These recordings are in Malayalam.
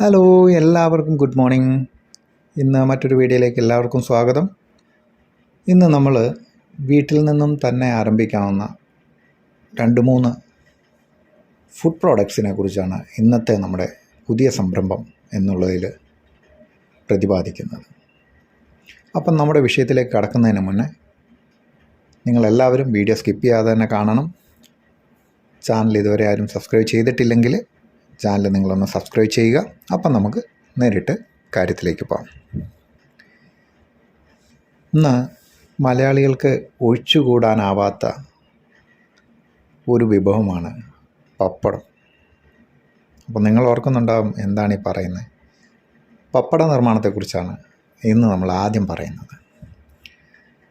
ഹലോ, എല്ലാവർക്കും ഗുഡ് മോർണിംഗ്. ഇന്ന് മറ്റൊരു വീഡിയോയിലേക്ക് എല്ലാവർക്കും സ്വാഗതം. ഇന്ന് നമ്മൾ വീട്ടിൽ നിന്നും തന്നെ ആരംഭിക്കാവുന്ന 2-3 ഫുഡ് പ്രോഡക്ട്സിനെ കുറിച്ചാണ് ഇന്നത്തെ നമ്മുടെ പുതിയ സംരംഭം എന്നുള്ളതിൽ പ്രതിപാദിക്കുന്നത്. അപ്പം നമ്മുടെ വിഷയത്തിലേക്ക് കടക്കുന്നതിന് മുന്നേ നിങ്ങളെല്ലാവരും വീഡിയോ സ്കിപ്പ് ചെയ്യാതെ തന്നെ കാണണം. ചാനൽ ഇതുവരെ ആരും സബ്സ്ക്രൈബ് ചെയ്തിട്ടില്ലെങ്കിൽ ചാനൽ നിങ്ങളൊന്ന് സബ്സ്ക്രൈബ് ചെയ്യുക. അപ്പം നമുക്ക് നേരിട്ട് കാര്യത്തിലേക്ക് പോകാം. ഇന്ന് മലയാളികൾക്ക് ഒഴിച്ചുകൂടാനാവാത്ത ഒരു വിഭവമാണ് പപ്പടം. അപ്പോൾ നിങ്ങൾ ഓർക്കുന്നുണ്ടാകും എന്താണ് ഈ പറയുന്നത്. പപ്പട നിർമ്മാണത്തെക്കുറിച്ചാണ് ഇന്ന് നമ്മൾ ആദ്യം പറയുന്നത്.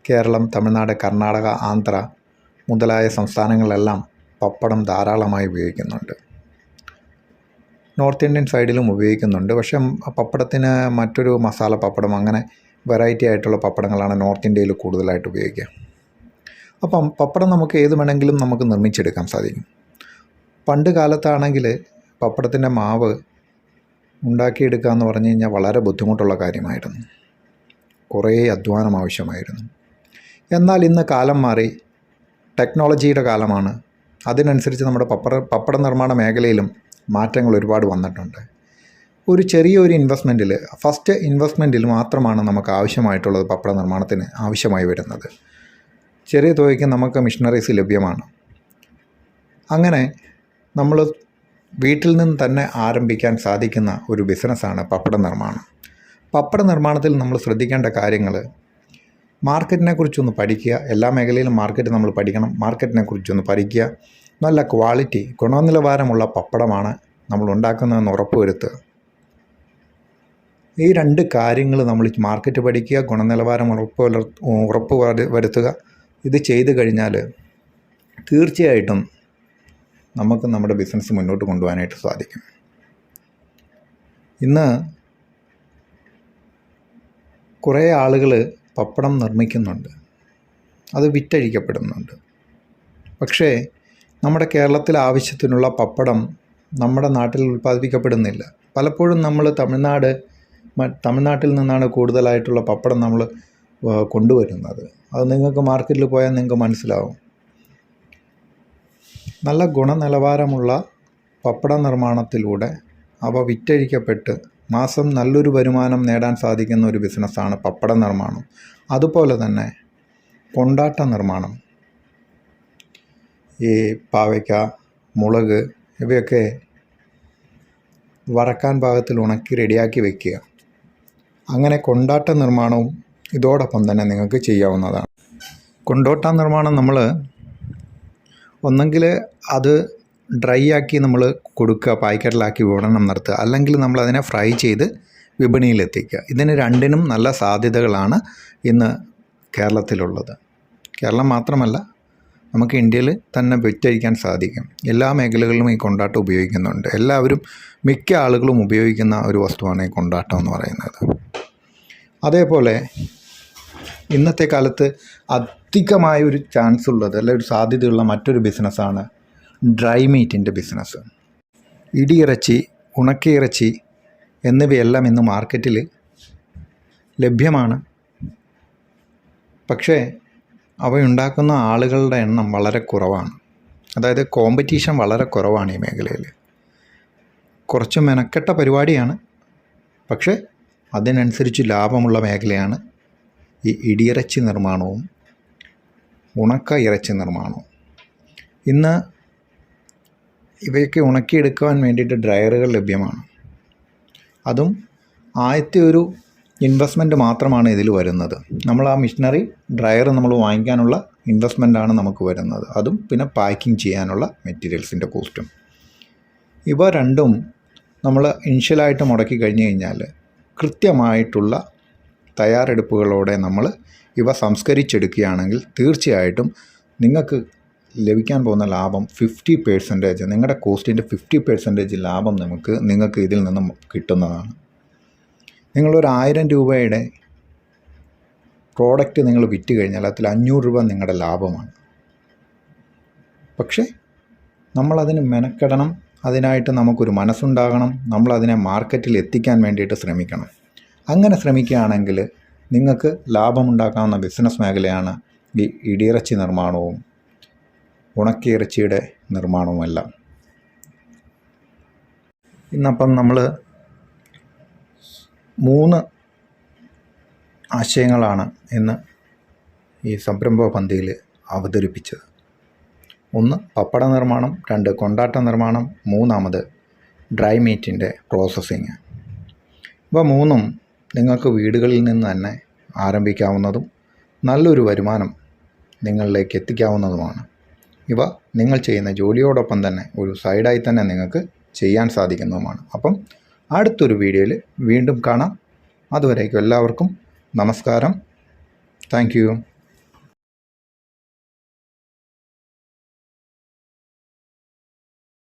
കേരളം, തമിഴ്നാട്, കർണാടക, ആന്ധ്ര മുതലായ സംസ്ഥാനങ്ങളിലെല്ലാം പപ്പടം ധാരാളമായി ഉപയോഗിക്കുന്നുണ്ട്. നോർത്ത് ഇന്ത്യൻ സൈഡിലും ഉപയോഗിക്കുന്നുണ്ട്. പക്ഷേ പപ്പടത്തിന് മറ്റൊരു മസാല പപ്പടം, അങ്ങനെ വെറൈറ്റി ആയിട്ടുള്ള പപ്പടങ്ങളാണ് നോർത്ത് ഇന്ത്യയിൽ കൂടുതലായിട്ട് ഉപയോഗിക്കുക. അപ്പം പപ്പടം നമുക്ക് ഏത് വേണമെങ്കിലും നമുക്ക് നിർമ്മിച്ചെടുക്കാൻ സാധിക്കും. പണ്ട് കാലത്താണെങ്കിൽ പപ്പടത്തിൻ്റെ മാവ് ഉണ്ടാക്കിയെടുക്കുക എന്ന് പറഞ്ഞു കഴിഞ്ഞാൽ വളരെ ബുദ്ധിമുട്ടുള്ള കാര്യമായിരുന്നു. കുറേ അധ്വാനം ആവശ്യമായിരുന്നു. എന്നാൽ ഇന്ന് കാലം മാറി, ടെക്നോളജിയുടെ കാലമാണ്. അതിനനുസരിച്ച് നമ്മുടെ പപ്പട നിർമ്മാണ മേഖലയിലും മാറ്റങ്ങൾ ഒരുപാട് വന്നിട്ടുണ്ട്. ഒരു ചെറിയൊരു ഇൻവെസ്റ്റ്മെൻറ്റിൽ, ഫസ്റ്റ് ഇൻവെസ്റ്റ്മെൻറ്റിൽ മാത്രമാണ് നമുക്ക് ആവശ്യമായിട്ടുള്ളത് പപ്പട നിർമ്മാണത്തിന് ആവശ്യമായി വരുന്നത്. ചെറിയ തുകയ്ക്ക് നമുക്ക് മിഷനറീസ് ലഭ്യമാണ്. അങ്ങനെ നമ്മൾ വീട്ടിൽ നിന്ന് തന്നെ ആരംഭിക്കാൻ സാധിക്കുന്ന ഒരു ബിസിനസ്സാണ് പപ്പട നിർമ്മാണം. പപ്പട നിർമ്മാണത്തിൽ നമ്മൾ ശ്രദ്ധിക്കേണ്ട കാര്യങ്ങൾ, മാർക്കറ്റിനെ കുറിച്ചൊന്ന് പഠിക്കുക. എല്ലാ മേഖലയിലും മാർക്കറ്റ് നമ്മൾ പഠിക്കണം. മാർക്കറ്റിനെ കുറിച്ചൊന്ന് പഠിക്കുക. നല്ല ക്വാളിറ്റി, ഗുണനിലവാരമുള്ള പപ്പടമാണ് നമ്മൾ ഉണ്ടാക്കുന്നതെന്ന് ഉറപ്പുവരുത്തുക. ഈ 2 കാര്യങ്ങൾ നമ്മൾ മാർക്കറ്റ് പഠിക്കുക, ഗുണനിലവാരം ഉറപ്പ് വരുത്തുക. ഇത് ചെയ്തു കഴിഞ്ഞാൽ തീർച്ചയായിട്ടും നമുക്ക് നമ്മുടെ ബിസിനസ് മുന്നോട്ട് കൊണ്ടുപോകാനായിട്ട് സാധിക്കും. ഇന്ന് കുറേ ആളുകൾ പപ്പടം നിർമ്മിക്കുന്നുണ്ട്, അത് വിറ്റഴിക്കപ്പെടുന്നുണ്ട്. പക്ഷേ നമ്മുടെ കേരളത്തിൽ ആവശ്യത്തിനുള്ള പപ്പടം നമ്മുടെ നാട്ടിൽ ഉൽപ്പാദിപ്പിക്കപ്പെടുന്നില്ല. പലപ്പോഴും നമ്മൾ തമിഴ്നാട്ടിൽ നിന്നാണ് കൂടുതലായിട്ടുള്ള പപ്പടം നമ്മൾ കൊണ്ടുവരുന്നത്. അത് നിങ്ങൾക്ക് മാർക്കറ്റിൽ പോയാൽ നിങ്ങൾക്ക് മനസ്സിലാവും. നല്ല ഗുണനിലവാരമുള്ള പപ്പട നിർമ്മാണത്തിലൂടെ അവ വിറ്റഴിക്കപ്പെട്ട് മാസം നല്ലൊരു വരുമാനം നേടാൻ സാധിക്കുന്ന ഒരു ബിസിനസ്സാണ് പപ്പട നിർമ്മാണം. അതുപോലെ തന്നെ കൊണ്ടാട്ട നിർമ്മാണം. ഈ പാവയ്ക്ക, മുളക് ഇവയൊക്കെ വറക്കാൻ പാകത്തിൽ ഉണക്കി റെഡിയാക്കി വയ്ക്കുക. അങ്ങനെ കൊണ്ടാട്ട നിർമ്മാണവും ഇതോടൊപ്പം തന്നെ നിങ്ങൾക്ക് ചെയ്യാവുന്നതാണ്. കൊണ്ടാട്ട നിർമ്മാണം നമ്മൾ ഒന്നെങ്കിൽ അത് ഡ്രൈ ആക്കി നമ്മൾ കൊടുക്കുക, പാക്കറ്റിലാക്കി വിപണനം നടത്തുക, അല്ലെങ്കിൽ നമ്മളതിനെ ഫ്രൈ ചെയ്ത് വിപണിയിലെത്തിക്കുക. ഇതിന് രണ്ടിനും നല്ല സാധ്യതകളാണ് ഇന്ന് കേരളത്തിലുള്ളത്. കേരളം മാത്രമല്ല, നമുക്ക് ഇന്ത്യയിൽ തന്നെ വിറ്റഴിക്കാൻ സാധിക്കും. എല്ലാ മേഖലകളിലും ഈ കൊണ്ടാട്ടം ഉപയോഗിക്കുന്നുണ്ട്. മിക്ക ആളുകളും ഉപയോഗിക്കുന്ന ഒരു വസ്തുവാണ് ഈ കൊണ്ടാട്ടം എന്ന് പറയുന്നത്. അതേപോലെ ഇന്നത്തെ കാലത്ത് അധികമായൊരു ചാൻസ് ഉള്ളത്, അല്ലെങ്കിൽ ഒരു സാധ്യതയുള്ള മറ്റൊരു ബിസിനസ്സാണ് ഡ്രൈ മീറ്റിൻ്റെ ബിസിനസ്. ഇടിയിറച്ചി, ഉണക്കയിറച്ചി എന്നിവയെല്ലാം ഇന്ന് മാർക്കറ്റിൽ ലഭ്യമാണ്. പക്ഷേ അവയുണ്ടാക്കുന്ന ആളുകളുടെ എണ്ണം വളരെ കുറവാണ്. അതായത് കോമ്പറ്റീഷൻ വളരെ കുറവാണ് ഈ മേഖലയിൽ. കുറച്ച് മെനക്കെട്ട പരിപാടിയാണ്, പക്ഷേ അതിനനുസരിച്ച് ലാഭമുള്ള മേഖലയാണ് ഈ ഇടിയിറച്ചി നിർമ്മാണവും ഉണക്ക ഇറച്ചി നിർമ്മാണവും. ഇന്ന് ഇവയൊക്കെ ഉണക്കിയെടുക്കുവാൻ വേണ്ടിയിട്ട് ഡ്രയറുകൾ ലഭ്യമാണ്. അതും ആദ്യത്തെ ഒരു ഇൻവെസ്റ്റ്മെൻറ്റ് മാത്രമാണ് ഇതിൽ വരുന്നത്. നമ്മൾ ആ മിഷനറി ഡ്രയർ നമ്മൾ വാങ്ങിക്കാനുള്ള ഇൻവെസ്റ്റ്മെൻറ്റാണ് നമുക്ക് വരുന്നത്. അതും പിന്നെ പാക്കിങ് ചെയ്യാനുള്ള മെറ്റീരിയൽസിൻ്റെ കോസ്റ്റും. ഇവ രണ്ടും നമ്മൾ ഇനിഷ്യലായിട്ട് മുടക്കി കഴിഞ്ഞ് കഴിഞ്ഞാൽ കൃത്യമായിട്ടുള്ള തയ്യാറെടുപ്പുകളോടെ നമ്മൾ ഇവ സംസ്കരിച്ചെടുക്കുകയാണെങ്കിൽ തീർച്ചയായിട്ടും നിങ്ങൾക്ക് ലഭിക്കാൻ പോകുന്ന ലാഭം 50%, നിങ്ങളുടെ കോസ്റ്റിൻ്റെ 50% ലാഭം നിങ്ങൾക്ക് ഇതിൽ നിന്നും കിട്ടുന്നതാണ്. നിങ്ങളൊരു 1000 രൂപയുടെ പ്രോഡക്റ്റ് നിങ്ങൾ വിറ്റ് കഴിഞ്ഞാൽ അതിൽ 500 രൂപ നിങ്ങളുടെ ലാഭമാണ്. പക്ഷേ നമ്മളതിന് മെനക്കെടണം, അതിനായിട്ട് നമുക്കൊരു മനസ്സുണ്ടാകണം. നമ്മളതിനെ മാർക്കറ്റിൽ എത്തിക്കാൻ വേണ്ടിയിട്ട് ശ്രമിക്കണം. അങ്ങനെ ശ്രമിക്കുകയാണെങ്കിൽ നിങ്ങൾക്ക് ലാഭമുണ്ടാക്കാവുന്ന ബിസിനസ് മേഖലയാണ് ഈ ഇടിയിറച്ചി നിർമ്മാണവും ഉണക്കിയിറച്ചിയുടെ നിർമ്മാണവുമെല്ലാം. ഇന്നപ്പം നമ്മൾ 3 ആശയങ്ങളാണ് ഇന്ന് ഈ സംരംഭ പന്തിയിൽ അവതരിപ്പിച്ചത്. 1 പപ്പട നിർമ്മാണം, 2 കൊണ്ടാട്ട നിർമ്മാണം, 3 ഡ്രൈ മീറ്റിൻ്റെ പ്രോസസ്സിങ്. ഇവ 3 നിങ്ങൾക്ക് വീടുകളിൽ നിന്ന് തന്നെ ആരംഭിക്കാവുന്നതും നല്ലൊരു വരുമാനം നിങ്ങളിലേക്ക് എത്തിക്കാവുന്നതുമാണ്. ഇവ നിങ്ങൾ ചെയ്യുന്ന ജോലിയോടൊപ്പം തന്നെ ഒരു സൈഡായി തന്നെ നിങ്ങൾക്ക് ചെയ്യാൻ സാധിക്കുന്നതുമാണ്. അപ്പം അടുത്തൊരു വീഡിയോയിൽ വീണ്ടും കാണാം. അതുവരേക്കും എല്ലാവർക്കും നമസ്കാരം. Thank you.